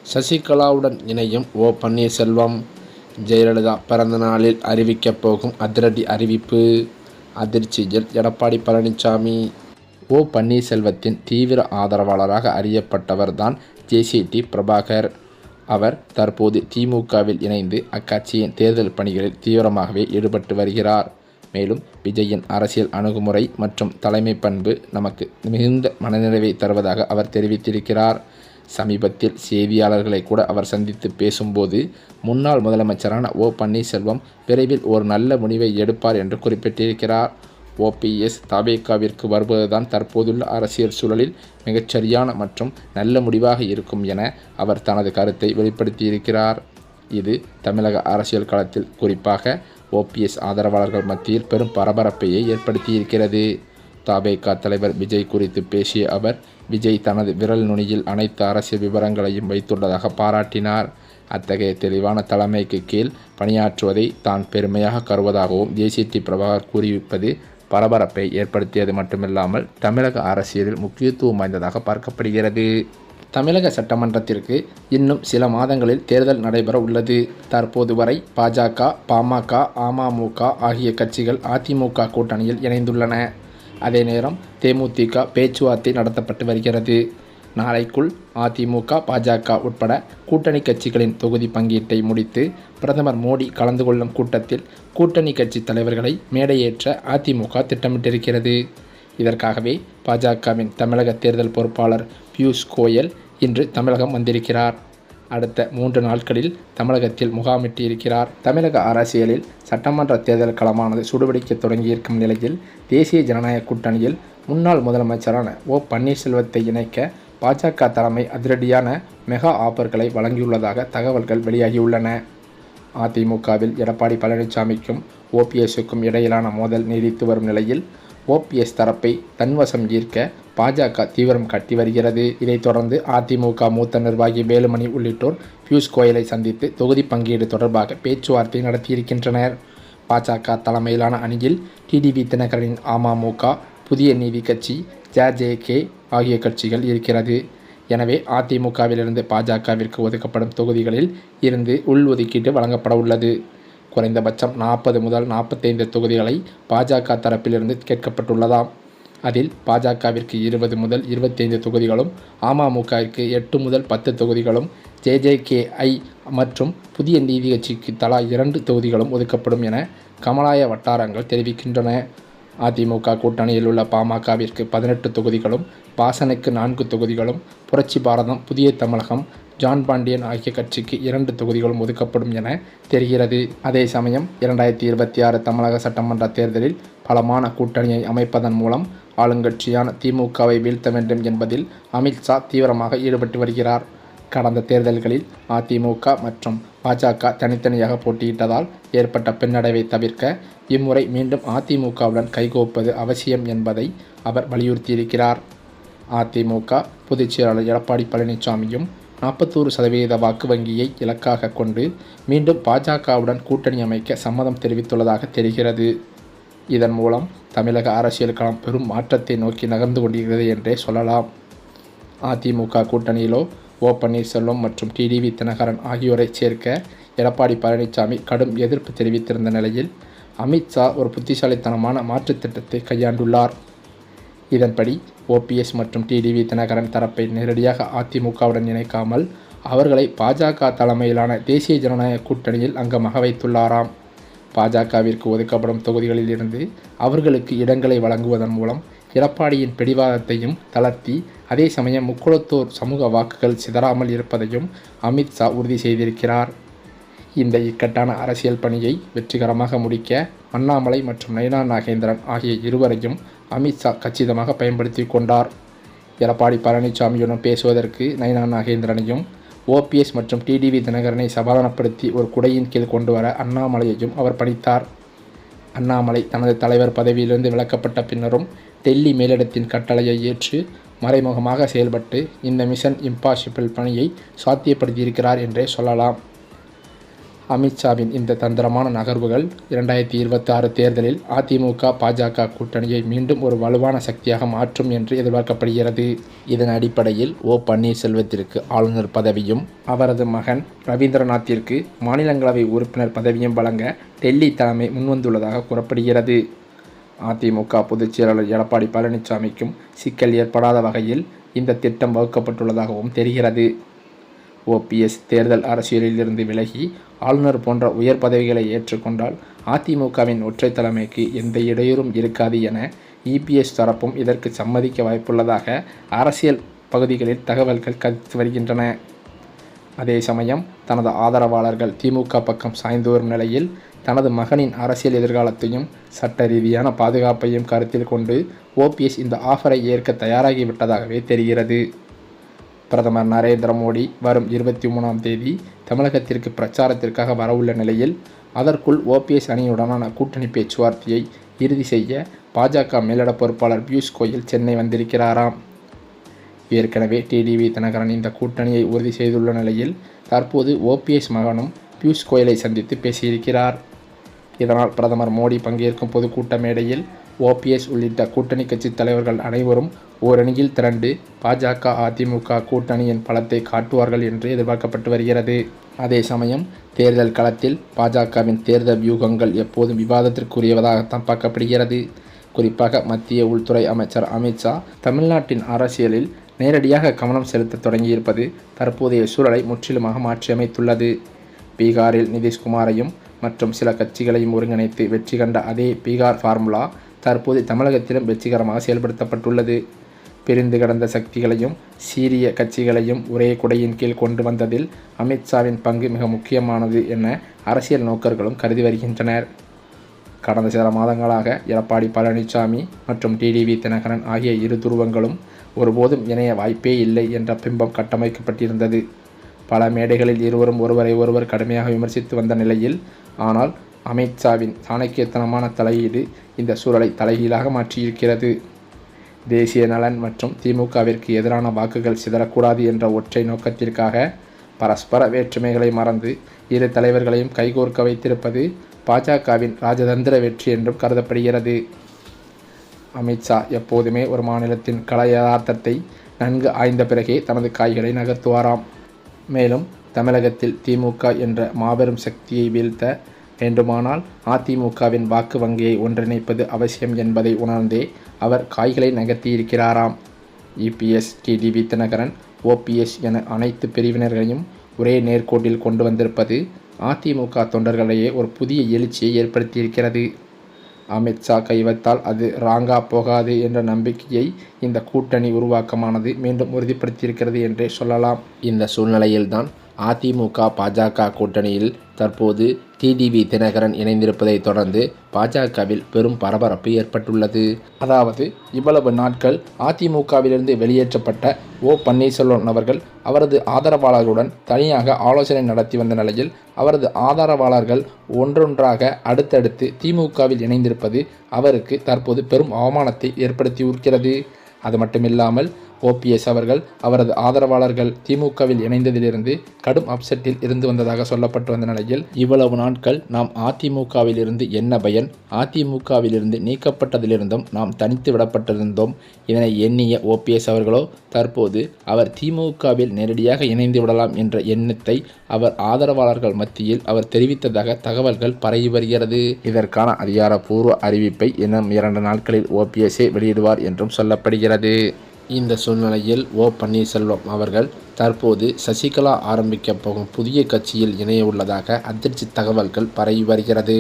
சசிகலாவுடன் இணையும் ஓ பன்னீர்செல்வம். ஜெயலலிதா பிறந்த நாளில் அறிவிக்கப் போகும் அதிரடி அறிவிப்பு. அதிர்ச்சியில் எடப்பாடி பழனிசாமி. ஓ பன்னீர்செல்வத்தின் தீவிர ஆதரவாளராக அறியப்பட்டவர் தான் ஜே.சி.டி. பிரபாகர். அவர் தற்போது திமுகவில் இணைந்து அக்கட்சியின் தேர்தல் பணிகளில் தீவிரமாகவே ஈடுபட்டு வருகிறார். மேலும் விஜயின் அரசியல் அணுகுமுறை மற்றும் தலைமை பண்பு நமக்கு மிகுந்த மனநிறைவை தருவதாக அவர் தெரிவித்திருக்கிறார். சமீபத்தில் செய்தியாளர்களை கூட அவர் சந்தித்து பேசும்போது முன்னாள் முதலமைச்சரான ஓ பன்னீர்செல்வம் விரைவில் ஒரு நல்ல முடிவை எடுப்பார் என்று குறிப்பிட்டிருக்கிறார். ஓபிஎஸ் தவேகாவிற்கு வருவதுதான் தற்போதுள்ள அரசியல் சூழலில் மிகச்சரியான மற்றும் நல்ல முடிவாக இருக்கும் என அவர் தனது கருத்தை வெளிப்படுத்தியிருக்கிறார். இது தமிழக அரசியல் களத்தில் குறிப்பாக ஓபிஎஸ் ஆதரவாளர்கள் மத்தியில் பெரும் பரபரப்பையே ஏற்படுத்தியிருக்கிறது. தவேகா தலைவர் விஜய் குறித்து பேசிய அவர், விஜய் தனது விரல் நுனியில் அனைத்து அரசியல் விவரங்களையும் வைத்துள்ளதாக பாராட்டினார். அத்தகைய தெளிவான தலைமைக்கு கீழ் பணியாற்றுவதை தான் பெருமையாக கருவதாகவும் ஜே.சி.டி. பிரபாகர் கூறியிருப்பது பரபரப்பை ஏற்படுத்தியது மட்டுமில்லாமல் தமிழக அரசியலில் முக்கியத்துவம் வாய்ந்ததாக பார்க்கப்படுகிறது. தமிழக சட்டமன்றத்திற்கு இன்னும் சில மாதங்களில் தேர்தல் நடைபெற உள்ளது. தற்போது வரை பாஜக, பாமக, அமமுக ஆகிய கட்சிகள் அதிமுக கூட்டணியில் இணைந்துள்ளன. அதே நேரம் தேமுதிக பேச்சுவார்த்தை நடத்தப்பட்டு வருகிறது. நாளைக்குள் அதிமுக, பாஜக உட்பட கூட்டணி கட்சிகளின் தொகுதி பங்கீட்டை முடித்து பிரதமர் மோடி கலந்து கொள்ளும் கூட்டத்தில் கூட்டணி கட்சி தலைவர்களை மேடையேற்ற அதிமுக திட்டமிட்டிருக்கிறது. இதற்காகவே பாஜகவின் தமிழக தேர்தல் பொறுப்பாளர் பியூஷ் கோயல் இன்று தமிழகம் வந்திருக்கிறார். அடுத்த 3 நாட்களில் தமிழகத்தில் முகாமிட்டு இருக்கிறார். தமிழக அரசியலில் சட்டமன்ற தேர்தல் களமானது சுடுபிடிக்க தொடங்கியிருக்கும் நிலையில் தேசிய ஜனநாயக கூட்டணியில் முன்னாள் முதலமைச்சரான ஓ பன்னீர்செல்வத்தை இணைக்க பாஜக தலைமை அதிரடியான மெகா ஆஃபர்களை வழங்கியுள்ளதாக தகவல்கள் வெளியாகியுள்ளன. அதிமுகவில் எடப்பாடி பழனிசாமிக்கும் ஓபிஎஸ்க்கும் இடையிலான மோதல் நீடித்து வரும் நிலையில் ஓபிஎஸ் தரப்பை தன்வசம் ஈர்க்க பாஜக தீவிரம் காட்டி வருகிறது. இதைத் தொடர்ந்து அதிமுக மூத்த நிர்வாகி வேலுமணி உள்ளிட்டோர் பியூஷ் கோயலை சந்தித்து தொகுதி பங்கீடு தொடர்பாக பேச்சுவார்த்தை நடத்தியிருக்கின்றனர். பாஜக தலைமையிலான அணியில் டிடிவி தினகரனின் அமமுக, புதிய நீதி கட்சி, ஜே.கே ஆகிய கட்சிகள் இருக்கிறது. எனவே அதிமுகவிலிருந்து பாஜகவிற்கு ஒதுக்கப்படும் தொகுதிகளில் இருந்து உள்ஒதுக்கீடு வழங்கப்பட உள்ளது. குறைந்தபட்சம் 40 முதல் 45 தொகுதிகளை பாஜக தரப்பிலிருந்து கேட்கப்பட்டுள்ளதாம். அதில் பாஜகவிற்கு 20 முதல் 25 தொகுதிகளும், அமமுகவிற்கு 8 முதல் 10 தொகுதிகளும், ஜே.கே.ஐ மற்றும் புதிய நீதி கட்சிக்கு தலா 2 தொகுதிகளும் ஒதுக்கப்படும் என கமலாய வட்டாரங்கள் தெரிவிக்கின்றன. அதிமுக கூட்டணியில் உள்ள பாமகவிற்கு 18 தொகுதிகளும், வாசனுக்கு 4 தொகுதிகளும், புரட்சி பாரதம், புதிய தமிழகம், ஜான் பாண்டியன் ஆகிய கட்சிக்கு 2 தொகுதிகளும் ஒதுக்கப்படும் என தெரிகிறது. அதே சமயம் 2026 தமிழக சட்டமன்ற தேர்தலில் பலமான கூட்டணியை அமைப்பதன் மூலம் ஆளுங்கட்சியான திமுகவை வீழ்த்த வேண்டும் என்பதில் அமித்ஷா தீவிரமாக ஈடுபட்டு வருகிறார். கடந்த தேர்தல்களில் அதிமுக மற்றும் பாஜக தனித்தனியாக போட்டியிட்டதால் ஏற்பட்ட பின்னடைவை தவிர்க்க இம்முறை மீண்டும் அதிமுகவுடன் கைகோப்பது அவசியம் என்பதை அவர் வலியுறுத்தியிருக்கிறார். அதிமுக பொதுச் செயலாளர் எடப்பாடி பழனிசாமியும் 41% வாக்கு வங்கியை இலக்காக கொண்டு மீண்டும் பாஜகவுடன் கூட்டணி அமைக்க சம்மதம் தெரிவித்துள்ளதாக தெரிகிறது. இதன் மூலம் தமிழக அரசியல் களம் பெரும் மாற்றத்தை நோக்கி நகர்ந்து கொண்டிருக்கிறது என்றே சொல்லலாம். அதிமுக கூட்டணியிலோ ஓ பன்னீர்செல்வம் மற்றும் டிடிவி தினகரன் ஆகியோரை சேர்க்க எடப்பாடி பழனிசாமி கடும் எதிர்ப்பு தெரிவித்திருந்த நிலையில் அமித்ஷா ஒரு புத்திசாலித்தனமான மாற்றுத் திட்டத்தை கையாண்டுள்ளார். இதன்படி ஓபிஎஸ் மற்றும் டிடிவி தினகரன் தரப்பை நேரடியாக அதிமுகவுடன் இணைக்காமல் அவர்களை பாஜக தலைமையிலான தேசிய ஜனநாயக கூட்டணியில் அங்கமாக வைத்துள்ளாராம். பாஜகவிற்கு ஒதுக்கப்படும் தொகுதிகளில் இருந்து அவர்களுக்கு இடங்களை வழங்குவதன் மூலம் எடப்பாடியின் பிடிவாதத்தையும் தளர்த்தி அதே சமயம் முக்குளத்தோர் சமூக வாக்குகள் சிதறாமல் இருப்பதையும் அமித்ஷா உறுதி செய்திருக்கிறார். இந்த இக்கட்டான அரசியல் பணியை வெற்றிகரமாக முடிக்க அண்ணாமலை மற்றும் நயினா நாகேந்திரன் ஆகிய இருவரையும் அமித்ஷா கச்சிதமாக பயன்படுத்தி கொண்டார். எடப்பாடி பழனிசாமியுடன் பேசுவதற்கு நயினா நாகேந்திரனையும், ஓபிஎஸ் மற்றும் டிடிவி தினகரனை சமாதானப்படுத்தி ஒரு குடையின் கீழ் கொண்டு வர அண்ணாமலையையும் அவர் பணித்தார். அண்ணாமலை தனது தலைவர் பதவியிலிருந்து விலக்கப்பட்ட பின்னரும் டெல்லி மேலிடத்தின் கட்டளையை ஏற்று மறைமுகமாக செயல்பட்டு இந்த மிஷன் இம்பாசிபிள் பணியை சாத்தியப்படுத்தியிருக்கிறார் என்றே சொல்லலாம். அமித்ஷாவின் இந்த தந்திரமான நகர்வுகள் 2026 தேர்தலில் அதிமுக பாஜக கூட்டணியை மீண்டும் ஒரு வலுவான சக்தியாக மாற்றும் என்று எதிர்பார்க்கப்படுகிறது. இதன் அடிப்படையில் ஓ பன்னீர்செல்வத்திற்கு ஆளுநர் பதவியும் அவரது மகன் ரவீந்திரநாத்திற்கு மாநிலங்களவை உறுப்பினர் பதவியும் வழங்க டெல்லி தலைமை முன்வந்துள்ளதாக கூறப்படுகிறது. அதிமுக பொதுச் செயலாளர் எடப்பாடி பழனிசாமிக்கும் சிக்கல் ஏற்படாத வகையில் இந்த திட்டம் வகுக்கப்பட்டுள்ளதாகவும் தெரிகிறது. ஓபிஎஸ் தேர்தல் அரசியலில் இருந்து விலகி ஆளுநர் போன்ற உயர் பதவிகளை ஏற்றுக்கொண்டால் அதிமுகவின் ஒற்றை தலைமைக்கு எந்த இடையூறும் இருக்காது என இபிஎஸ் தரப்பும் இதற்கு சம்மதிக்க வாய்ப்புள்ளதாக அரசியல் பகுதிகளில் தகவல்கள் கருத்து வருகின்றன. அதே சமயம் தனது ஆதரவாளர்கள் திமுக பக்கம் சாய்ந்து வரும் நிலையில் தனது மகனின் அரசியல் எதிர்காலத்தையும் சட்ட ரீதியான பாதுகாப்பையும் கருத்தில் கொண்டு ஓபிஎஸ் இந்த ஆஃபரை ஏற்க தயாராகிவிட்டதாகவே தெரிகிறது. பிரதமர் நரேந்திர மோடி வரும் 23ஆம் தேதி தமிழகத்திற்கு பிரச்சாரத்திற்காக வரவுள்ள நிலையில் அதற்குள் ஓபிஎஸ் அணியுடனான கூட்டணி பேச்சுவார்த்தையை இறுதி செய்ய பாஜக மேலிட பொறுப்பாளர் பியூஷ் கோயல் சென்னை வந்திருக்கிறாராம். ஏற்கனவே டிடிவி தினகரன் இந்த கூட்டணியை உறுதி செய்துள்ள நிலையில் தற்போது ஓபிஎஸ் மகனும் பியூஷ் கோயலை சந்தித்து பேசியிருக்கிறார். இதனால் பிரதமர் மோடி பங்கேற்கும் பொதுக்கூட்ட மேடையில் ஓபிஎஸ் உள்ளிட்ட கூட்டணி கட்சி தலைவர்கள் அனைவரும் ஓரணியில் திரண்டு பாஜக அதிமுக கூட்டணியின் பலத்தை காட்டுவார்கள் என்று எதிர்பார்க்கப்பட்டு வருகிறது. அதே சமயம் தேர்தல் களத்தில் பாஜகவின் தேர்தல் வியூகங்கள் எப்போதும் விவாதத்திற்குரியவதாகத்தான் பார்க்கப்படுகிறது. குறிப்பாக மத்திய உள்துறை அமைச்சர் அமித்ஷா தமிழ்நாட்டின் அரசியலில் நேரடியாக கவனம் செலுத்த தொடங்கியிருப்பது தற்போதைய சூழலை முற்றிலுமாக மாற்றியமைத்துள்ளது. பீகாரில் நிதிஷ்குமாரையும் மற்றும் சில கட்சிகளையும் ஒருங்கிணைத்து வெற்றி கண்ட அதே பீகார் ஃபார்முலா தற்போது தமிழகத்திலும் வெற்றிகரமாக செயல்படுத்தப்பட்டுள்ளது. பிரிந்து கிடந்த சக்திகளையும் சீரிய கட்சிகளையும் ஒரே குடையின் கீழ் கொண்டு வந்ததில் அமித்ஷாவின் பங்கு மிக முக்கியமானது என அரசியல் நோக்கர்களும் கருதி வருகின்றனர். கடந்த சில மாதங்களாக எடப்பாடி பழனிசாமி மற்றும் டிடிவி தினகரன் ஆகிய இரு துருவங்களும் ஒருபோதும் இணைய வாய்ப்பே இல்லை என்ற பிம்பம் கட்டமைக்கப்பட்டிருந்தது. பல மேடைகளில் இருவரும் ஒருவரை ஒருவர் கடுமையாக விமர்சித்து வந்த நிலையில் ஆனால் அமித்ஷாவின் சாணக்கியத்தனமான தலையீடு இந்த சூழலை தலைகீழாக மாற்றியிருக்கிறது. தேசிய நலன் மற்றும் திமுகவிற்கு எதிரான வாக்குகள் சிதறக்கூடாது என்ற ஒற்றை நோக்கத்திற்காக பரஸ்பர வேற்றுமைகளை மறந்து இரு தலைவர்களையும் கைகோர்க்க வைத்திருப்பது பாஜகவின் ராஜதந்திர வெற்றி என்றும் கருதப்படுகிறது. அமித்ஷா எப்போதுமே ஒரு மாநிலத்தின் கள யதார்த்தத்தை நன்கு ஆய்ந்த பிறகே தனது காய்களை நகர்த்துவாராம். மேலும் தமிழகத்தில் திமுக என்ற மாபெரும் சக்தியை வீழ்த்த வேண்டுமானால் அதிமுகவின் வாக்கு வங்கியை ஒன்றிணைப்பது அவசியம் என்பதை உணர்ந்தே அவர் காய்களை நகர்த்தியிருக்கிறாராம். இபிஎஸ் டிடிவி தினகரன் ஓபிஎஸ் என அனைத்து பிரிவினர்களையும் ஒரே நேர்கோட்டில் கொண்டு வந்திருப்பது அதிமுக தொண்டர்களிடையே ஒரு புதிய எழுச்சியை ஏற்படுத்தியிருக்கிறது. அமித்ஷா கைவைத்தால் அது ராங்கா போகாது என்ற நம்பிக்கையை இந்த கூட்டணி உருவாக்கமானது மீண்டும் உறுதிப்படுத்தியிருக்கிறது என்றே சொல்லலாம். இந்த சூழ்நிலையில்தான் அதிமுக பாஜக கூட்டணியில் தற்போது டிடிவி தினகரன் இணைந்திருப்பதை தொடர்ந்து பாஜகவில் பெரும் பரபரப்பு ஏற்பட்டுள்ளது. அதாவது இவ்வளவு நாட்கள் அதிமுகவிலிருந்து வெளியேற்றப்பட்ட ஓ பன்னீர்செல்வம் அவர்கள் அவரது ஆதரவாளர்களுடன் தனியாக ஆலோசனை நடத்தி வந்த நிலையில் அவரது ஆதரவாளர்கள் ஒன்றொன்றாக அடுத்தடுத்து திமுகவில் இணைந்திருப்பது அவருக்கு தற்போது பெரும் அவமானத்தை ஏற்படுத்தியிருக்கிறது. அது மட்டுமில்லாமல் ஓபிஎஸ் அவர்கள் அவரது ஆதரவாளர்கள் திமுகவில் இணைந்ததிலிருந்து கடும் அப்செட்டில் இருந்து வந்ததாக சொல்லப்பட்டு வந்த நிலையில் இவ்வளவு நாட்கள் நாம் அதிமுகவில் இருந்து என்ன பயன், அதிமுகவிலிருந்து நீக்கப்பட்டதிலிருந்தும் நாம் தனித்து விடப்பட்டிருந்தோம். இதனை எண்ணிய ஓபிஎஸ் அவர்களோ தற்போது அவர் திமுகவில் நேரடியாக இணைந்து விடலாம் என்ற எண்ணத்தை அவர் ஆதரவாளர்கள் மத்தியில் அவர் தெரிவித்ததாக தகவல்கள் பரவி வருகிறது. இதற்கான அதிகாரப்பூர்வ அறிவிப்பை இன்னும் 2 நாட்களில் ஓபிஎஸ்ஏ வெளியிடுவார் என்றும் சொல்லப்படுகிறது. இந்த சூழ்நிலையில் ஓ பன்னீர்செல்வம் அவர்கள் தற்போது சசிகலா ஆரம்பிக்கப் போகும் புதிய கட்சியில் இணைய உள்ளதாக அதிர்ச்சி தகவல்கள் பரவி வருகிறது.